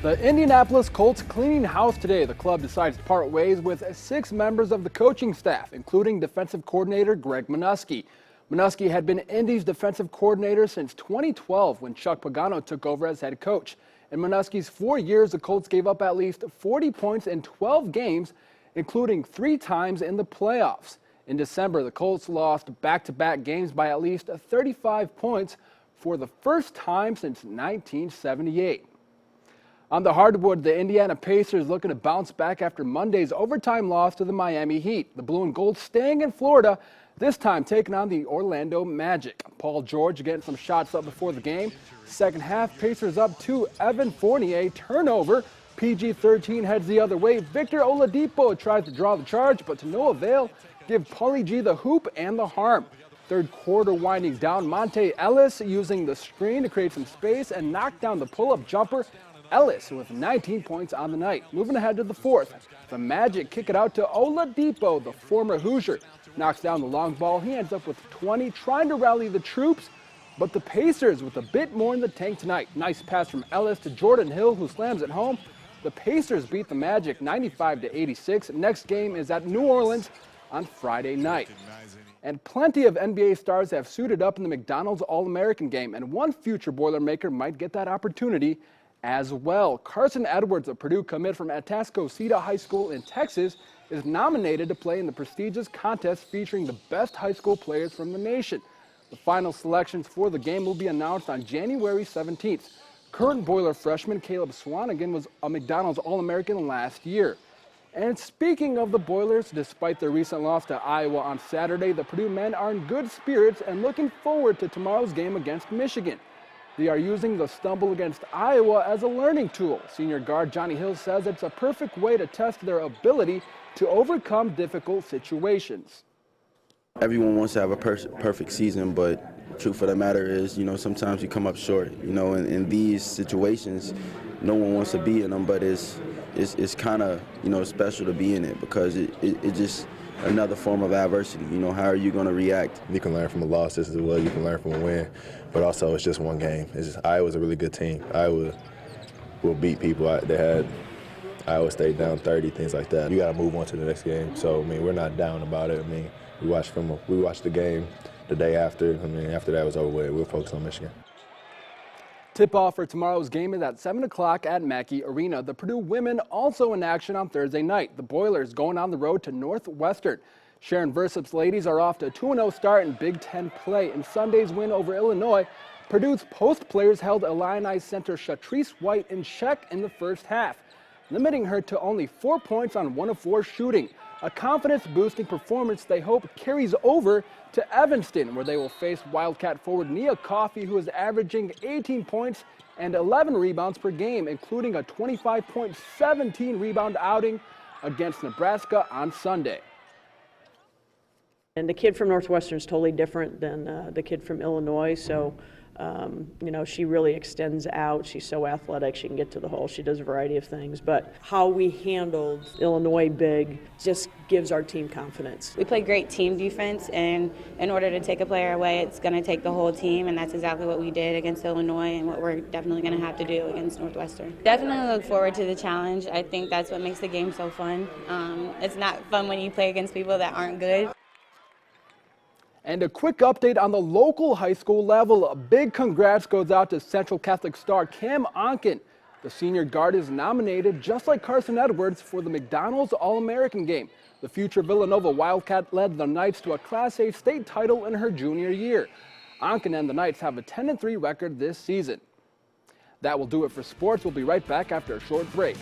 The Indianapolis Colts cleaning house today. The club decides to part ways with 6 members of the coaching staff, including defensive coordinator Greg Minuski. Minuski had been Indy's defensive coordinator since 2012 when Chuck Pagano took over as head coach. In Minuski's 4 years, the Colts gave up at least 40 points in 12 games, including 3 times in the playoffs. In December, the Colts lost back-to-back games by at least 35 points for the first time since 1978. On the hardwood, the Indiana Pacers looking to bounce back after Monday's overtime loss to the Miami Heat. The blue and gold staying in Florida, this time taking on the Orlando Magic. Paul George getting some shots up before the game. Second half, Pacers up 2. Evan Fournier turnover. PG-13 heads the other way. Victor Oladipo tries to draw the charge, but to no avail. Give Paulie G the hoop and the harm. Third quarter winding down. Monte Ellis using the screen to create some space and knock down the pull-up jumper. Ellis with 19 points on the night. Moving ahead to the fourth, the Magic kick it out to Oladipo, the former Hoosier. Knocks down the long ball. He ends up with 20, trying to rally the troops. But the Pacers with a bit more in the tank tonight. Nice pass from Ellis to Jordan Hill, who slams it home. The Pacers beat the Magic 95-86. Next game is at New Orleans on Friday night. And plenty of NBA stars have suited up in the McDonald's All-American game, and one future Boilermaker might get that opportunity as well. Carson Edwards, a Purdue commit from Atascocita High School in Texas, is nominated to play in the prestigious contest featuring the best high school players from the nation. The final selections for the game will be announced on January 17th. Current Boiler freshman Caleb Swanigan was a McDonald's All-American last year. And speaking of the Boilers, despite their recent loss to Iowa on Saturday, the Purdue men are in good spirits and looking forward to tomorrow's game against Michigan. They are using the stumble against Iowa as a learning tool. Senior guard Johnny Hill says it's a perfect way to test their ability to overcome difficult situations. Everyone wants to have a perfect season, but the truth of the matter is, sometimes you come up short. In these situations, no one wants to be in them, but it's kind of, special to be in it because it just another form of adversity. How are you going to react? You can learn from a loss just as well. You can learn from a win, but also it's just one game. Iowa's a really good team. Iowa will beat people. They had Iowa State down 30, things like that. You got to move on to the next game. So we're not down about it. We watched the game the day after. After that was over with, we'll focus on Michigan. Tip-off for tomorrow's game is at 7 o'clock at Mackey Arena. The Purdue women also in action on Thursday night. The Boilers going on the road to Northwestern. Sharon Versup's ladies are off to a 2-0 start in Big Ten play. In Sunday's win over Illinois, Purdue's post players held Illini center Shatrice White in check in the first half, limiting her to only 4 points on 1 of 4 shooting. A confidence-boosting performance they hope carries over to Evanston, where they will face Wildcat forward Nia Coffey, who is averaging 18 points and 11 rebounds per game, including a 25-point, 17-rebound outing against Nebraska on Sunday. And the kid from Northwestern is totally different than the kid from Illinois, so she really extends out. She's so athletic. She can get to the hole. She does a variety of things. But how we handled Illinois big just gives our team confidence. We play great team defense, and in order to take a player away, it's going to take the whole team, and that's exactly what we did against Illinois and what we're definitely going to have to do against Northwestern. Definitely look forward to the challenge. I think that's what makes the game so fun. It's not fun when you play against people that aren't good. And a quick update on the local high school level. A big congrats goes out to Central Catholic star Cam Onken. The senior guard is nominated, just like Carson Edwards, for the McDonald's All-American game. The future Villanova Wildcat led the Knights to a Class A state title in her junior year. Onken and the Knights have a 10-3 record this season. That will do it for sports. We'll be right back after a short break.